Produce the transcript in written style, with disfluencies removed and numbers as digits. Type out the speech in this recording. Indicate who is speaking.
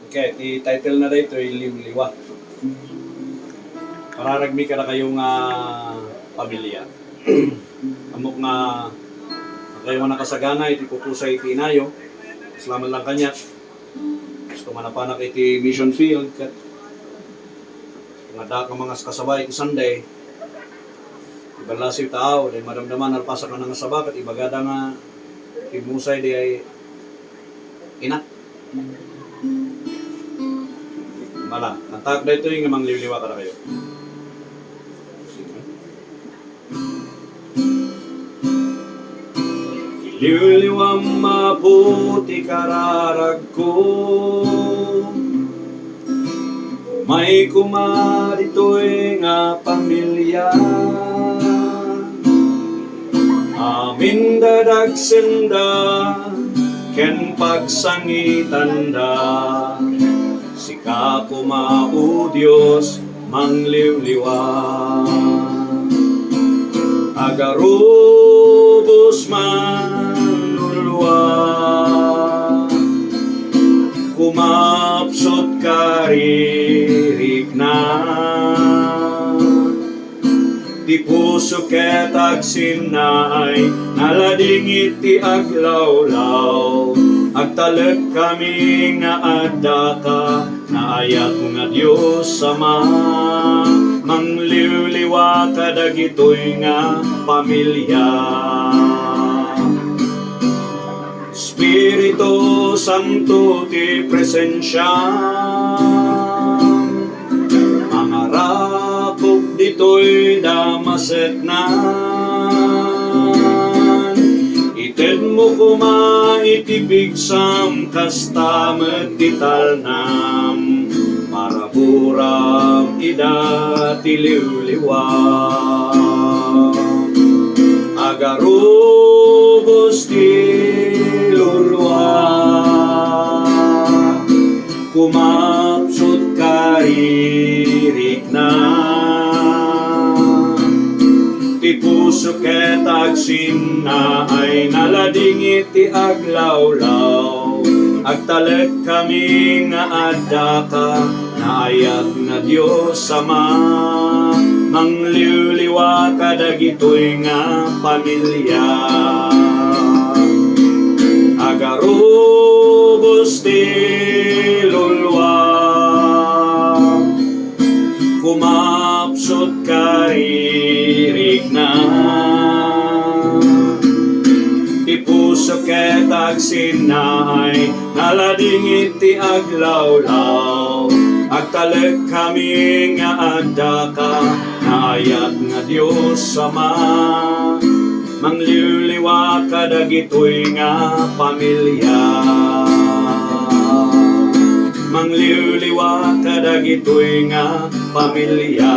Speaker 1: Okay, i-title na dito ay Liw-liwa. Pararagmi ka na kayong pamilya. Amok nga kayo nga nakasagana, iti pupusay iti inayo. Salamat lang kanya. Gusto manapanak iti mission field. Kat nga ka mga kasabay iti Sunday. Ibalasiw tao, dahil maramdaman alpasa ka ng sabakat, ibagada nga imusay di ay inak. Mala, ang tag na ito yung mang liwliwa ka na kayo. Liwliwang maputi kararag ko, may kumarito'y nga pamilya, amin dadagsenda, ken pagsangitanda, sika kumao Diyos mangliwliwa. Agarubos manulwa, kumapsot karirik na, ti puso ket agsinay, nalading iti aglawlaw, agtalek kami nga adda ka, naayat nga Diyos Ama, mangliwliwa ka dagitoy nga pamilya. Espiritu Santo ti presensya, mangarapok ditoy damaset na, ited mo kuma itipigsam kastamet titalnam, maraburam ida tiliwliwa. Agarubos tilulwa, kumapsot karirik na, ti puso ket agsinna ay nalading iti aglawlaw, agtalek kami nga adda ka, naayat nga Diyos Ama, mangliwliwa ka dagitoy nga pamilya. Agarubos tilulwa, kumapsot karirik na, ti puso ket agsinay, nalading iti aglawlaw, agtalek kami nga adda ka, naayat nga Diyos Ama, mangliwliwa ka dagitoy nga pamilya. Mangliwliwa ka dagitoy nga pamilya.